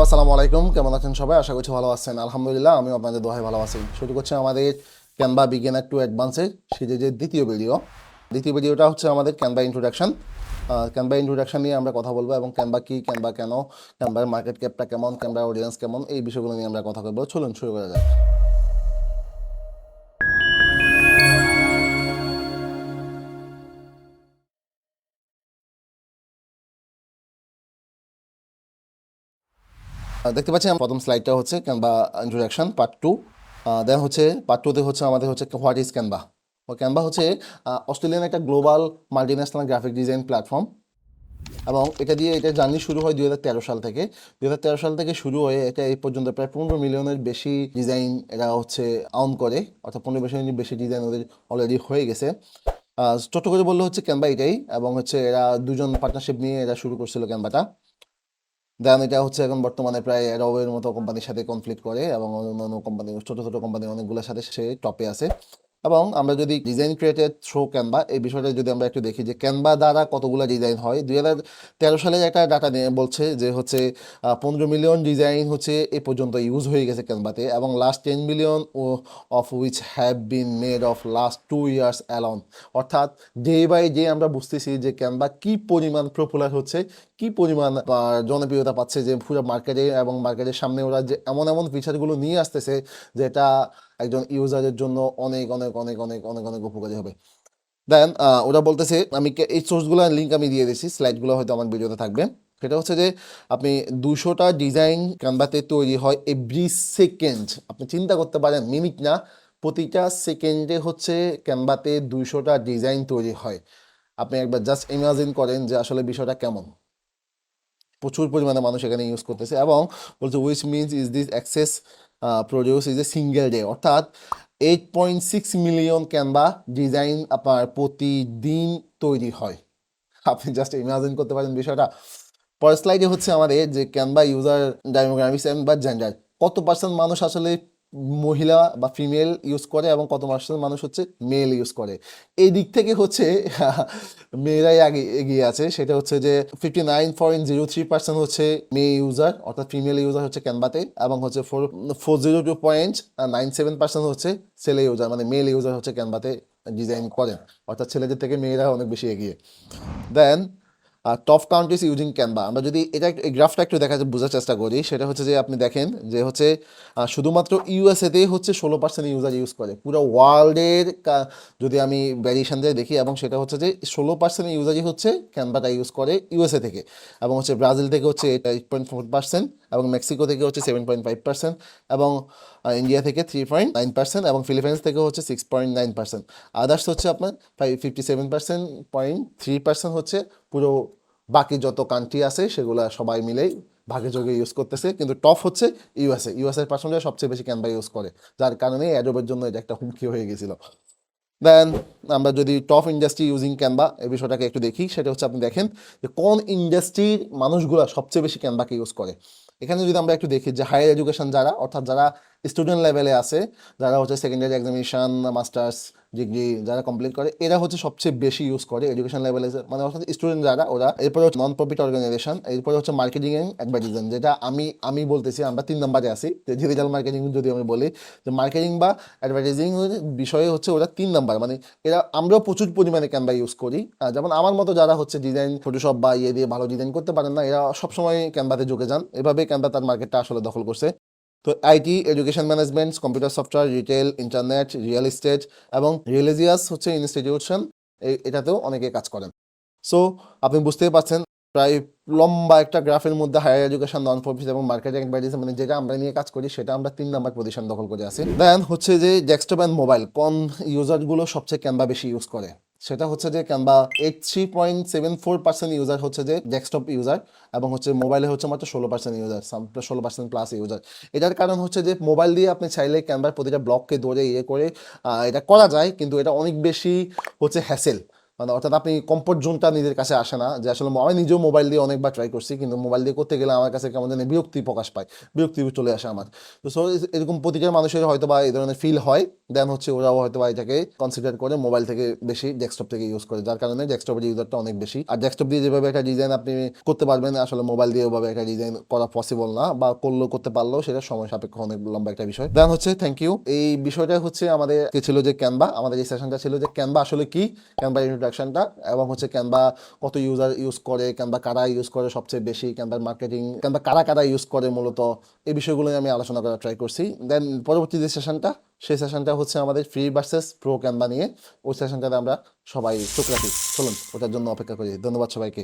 আসসালামু আলাইকুম, কেমন আছেন সবাই? আশা করছি ভালো আছেন। আলহামদুলিল্লাহ, আমি আপনাদের দোহায় ভালো আছি। শুরু করছি আমাদের ক্যানভা বিগিনার টু অ্যাডভান্সের সিরিজের দ্বিতীয় ভিডিওটা হচ্ছে আমাদের ক্যানভা ইন্ট্রোডাকশন। ক্যানভা ইন্ট্রোডাকশন নিয়ে আমরা কথা বলবো এবং ক্যানভা কি, ক্যানভা কেন, ক্যানভার মার্কেট ক্যাপটা কেমন, ক্যানভার অডিয়েন্স কেমন, এই বিষয়গুলো নিয়ে আমরা কথা বলবো। চলুন শুরু করা যাক। দেখতে পাচ্ছি প্রথম স্লাইডটা হচ্ছে ক্যানভা ইন্ট্রোডাকশন পার্ট টু। দেন হচ্ছে পার্ট টুতে হচ্ছে আমাদের হচ্ছে হোয়াট ইজ ক্যানভা। ক্যানভা হচ্ছে অস্ট্রেলিয়ান একটা global multinational graphic design platform এবং এটা জার্নি শুরু হয় 2013 সাল থেকে। 2013 সাল থেকে শুরু হয়ে এটা এই পর্যন্ত প্রায় 15 মিলিয়নের বেশি ডিজাইন এরা হচ্ছে আউন করে, অর্থাৎ 15 মিলিয়নের বেশি ডিজাইন ওদের অলরেডি হয়ে গেছে। ছোট্ট করে বললে হচ্ছে ক্যানভা এটাই, এবং হচ্ছে এরা দুজন পার্টনারশিপ নিয়ে এরা শুরু করছিল ক্যানভাটা। দেন এটা হচ্ছে এখন বর্তমানে প্রায় অ্যাডোবের মতো কোম্পানির সাথে কনফ্লিক্ট করে এবং অন্যান্য কোম্পানি, ছোট ছোট কোম্পানি অনেকগুলোর সাথে সে টপে আছে। এবং আমরা যদি ডিজাইন ক্রিয়েটেড থ্রু ক্যানভা এই বিষয়টা যদি আমরা একটু দেখি যে ক্যানভা দ্বারা কতগুলো ডিজাইন হয়, 2013 সালের একটা ডাটা নিয়ে বলছে যে হচ্ছে 15 মিলিয়ন ডিজাইন হচ্ছে এ পর্যন্ত ইউজ হয়ে গেছে ক্যানভাতে, এবং last 10 million of which have been made of last 2 years alone. অর্থাৎ ডে বাই ডে আমরা বুঝতেছি যে ক্যানভা কি পরিমাণ পপুলার হচ্ছে, কি পরিমাণ জনপ্রিয়তা পাচ্ছে, যে পুরো মার্কেটে এবং মার্কেটের সামনে ওরা যে এমন এমন ফিচারগুলো নিয়ে আসতেছে যেটা একজন ইউজারের জন্য অনেক অনেক অনেক অনেক অনেক অনেক উপকারী হবে। দেন ওরা বলতেছে, আমি এই সোর্সগুলোর লিঙ্ক আমি দিয়ে দিয়েছি, স্লাইডগুলো হয়তো আমার ভিডিওতে থাকবে। সেটা হচ্ছে যে আপনি 200টা ডিজাইন ক্যানভাতে তৈরি হয় এভরি সেকেন্ড। আপনি চিন্তা করতে পারেন, মিনিট না, প্রতিটা সেকেন্ডে হচ্ছে ক্যানভাতে 200টা ডিজাইন তৈরি হয়। আপনি একবার জাস্ট ইমাজিন করেন যে আসলে বিষয়টা কেমন। প্রচুর পরিমাণে মানুষ এখানে ইউজ করতেছে এবং বলছে which means is this access produce is a single day, অর্থাৎ 8.6 মিলিয়ন ক্যানভা ডিজাইন আপনার প্রতিদিন তৈরি হয়। আপনি জাস্ট ইমাজিন করতে পারেন বিষয়টা। পরের স্লাইডে হচ্ছে আমাদের যে ক্যানভা ইউজার ডেমোগ্রাফিক্স বা জেন্ডার, কত পার্সেন্ট মানুষ আসলে মহিলা বা ফিমেল ইউজ করে এবং কত পার্সেন্ট মানুষ হচ্ছে মেল ইউজ করে। এই দিক থেকে হচ্ছে মেয়েরাই আগে এগিয়ে আছে। সেটা হচ্ছে যে 59.03% হচ্ছে মেয়ে ইউজার, অর্থাৎ ফিমেল ইউজার হচ্ছে ক্যানভাতে, এবং হচ্ছে 402.97% হচ্ছে ছেলে ইউজার, মানে মেল ইউজার হচ্ছে ক্যানভাতে ডিজাইন করেন, অর্থাৎ ছেলেদের থেকে মেয়েরা অনেক বেশি এগিয়ে। দেন টপ কান্ট্রিজ ইউজিং ক্যানভা, আমরা যদি এটা এই গ্রাফটা একটু বোঝার চেষ্টা করি, সেটা হচ্ছে যে আপনি দেখেন যে হচ্ছে শুধুমাত্র ইউএসএতেই হচ্ছে 16% ইউজার ইউজ করে। পুরো ওয়ার্ল্ডের যদি আমি ভ্যারিয়েশন দিয়ে দেখি, এবং সেটা হচ্ছে যে 16% ইউজারই হচ্ছে ক্যানভাটা ইউজ করে ইউএসএ থেকে, এবং হচ্ছে ব্রাজিল থেকে হচ্ছে 8.4%, এবং মেক্সিকো থেকে হচ্ছে 7.5%, এবং ইন্ডিয়া থেকে 3.9%, এবং ফিলিপাইন্স থেকে হচ্ছে 6.9%। আদার্স হচ্ছে আপনার 57.3% হচ্ছে পুরো বাকি যত কান্ট্রি আছে সেগুলো সবাই মিলেই ভাগে যোগে ইউজ করতেছে। কিন্তু টপ হচ্ছে ইউএসএর পার্সেন্টেজ সবচেয়ে বেশি ক্যানভা ইউজ করে, যার কারণে অ্যাডোবের জন্য এটা একটা হুমকি হয়ে গেছিল। দেন আমরা যদি টপ ইন্ডাস্ট্রি ইউজিং ক্যানভা এই বিষয়টাকে একটু দেখি, সেটা হচ্ছে আপনি দেখেন যে কোন ইন্ডাস্ট্রির মানুষগুলো সবচেয়ে বেশি ক্যানভাকে ইউজ করে। এখানে যদি আমরা একটু দেখি যে হায়ার এডুকেশন যারা, অর্থাৎ যারা স্টুডেন্ট লেভেলে আছে, যারা হচ্ছে সেকেন্ডারি এক্সামিনেশন, মাস্টার্স ডিগ্রি যারা কমপ্লিট করে, এরা হচ্ছে সবচেয়ে বেশি ইউজ করে এডুকেশন লেভেলে, মানে অর্থাৎ স্টুডেন্ট যারা ওরা। এরপরে হচ্ছে নন প্রফিট অর্গানাইজেশন, এরপরে হচ্ছে মার্কেটিং অ্যান্ড অ্যাডভার্টাইজিং, যেটা আমি বলতেছি আমরা 3 নম্বরে আছি। ডিজিটাল মার্কেটিং যদি আমি বলি, যে মার্কেটিং বা অ্যাডভার্টাইজিং বিষয়ে হচ্ছে ওরা 3 নম্বর, মানে এরা আমরাও প্রচুর পরিমাণে ক্যানভা ইউজ করি। যেমন আমার মতো যারা হচ্ছে ডিজাইন ফটোশপ বা ইয়ে দিয়ে ভালো ডিজাইন করতে পারেন না, এরা সবসময় ক্যানভাতে ঝুঁকে যান। এভাবে ক্যানভা তার মার্কেটটা আসলে দখল করছে। তো IT, education management, computer software, retail, internet, real estate এবং রিলিজিয়াস হচ্ছে ইনস্টিটিউশন, এটাতেও অনেকে কাজ করেন। সো আপনি বুঝতেই পারছেন, প্রায় লম্বা একটা গ্রাফের মধ্যে হায়ার এডুকেশন, নন প্রফিট এবং মার্কেটিং অ্যাডভার্টাইজিং, মানে যেটা আমরা নিয়ে কাজ করি সেটা আমরা 3 নম্বর পজিশন দখল করে আছি। দেন হচ্ছে যে ডেস্কটপ অ্যান্ড মোবাইল কোন ইউজারগুলো সবচেয়ে ক্যানভা বেশি ইউজ করে, সেটা হচ্ছে যে ক্যানভা 83.74% ইউজার হচ্ছে যে ডেস্কটপ ইউজার, এবং হচ্ছে মোবাইলে হচ্ছে মাত্র 16% ইউজার, 16% প্লাস ইউজার। এটার কারণ হচ্ছে যে মোবাইল দিয়ে আপনি চাইলে ক্যানভার প্রতিটা ব্লককে ধরে ইয়ে করে এটা করা যায়, কিন্তু এটা অনেক বেশি হচ্ছে হ্যাসেল। মানে অর্থাৎ আপনি কমফোর্ট জোনটা নিজের কাছে আসে না, যে আসলে আমি নিজেও মোবাইল দিয়ে অনেকবার ট্রাই করছি, কিন্তু মোবাইল দিয়ে করতে গেলে আমার কাছে কেমন জানি বিরক্তি প্রকাশ পায়, বিরক্তি চলে আসে আমার। তো সো এরকম প্রতিটা মানুষের হয়তো বা এই ধরনের ফিল হয়, দেন হচ্ছে ওরাও হয়তো বা এটাকে কনসিডার করে মোবাইল থেকে বেশি ডেস্কটপ থেকে ইউজ করে, যার কারণে ডেস্কটপের ইউজারটা অনেক বেশি। আর ডেস্কটপ দিয়ে যেভাবে একটা ডিজাইন আপনি করতে পারবেন, আসলে মোবাইল দিয়ে ওভাবে একটা ডিজাইন করা পসিবল না, বা করলেও করতে পারলেও সেটা সময় সাপেক্ষ অনেক লম্বা একটা বিষয়। দেন হচ্ছে থ্যাংক ইউ। এই বিষয়টা হচ্ছে আমাদের ছিল যে ক্যানভা, আমাদের এই সেশনটা ছিল যে ক্যানভা আসলে কি, ক্যানভার ইন্ট্রোডাকশনটা, এবং হচ্ছে ক্যানভা কত ইউজার ইউজ করে, ক্যানভা কারা ইউজ করে সবচেয়ে বেশি, ক্যানভার মার্কেটিং, ক্যানভা কারা কারা ইউজ করে মূলত, এই বিষয়গুলো আমি আলোচনা করার ট্রাই করছি। দেন পরবর্তী যে সেশনটা, সেই সেশনটা হচ্ছে আমাদের ফ্রি ভার্সেস প্রো ক্যানভা নিয়ে। ওই সেশনটাতে আমরা সবাই চোখ রাখি, চলুন ওটার জন্য অপেক্ষা করি। ধন্যবাদ সবাইকে।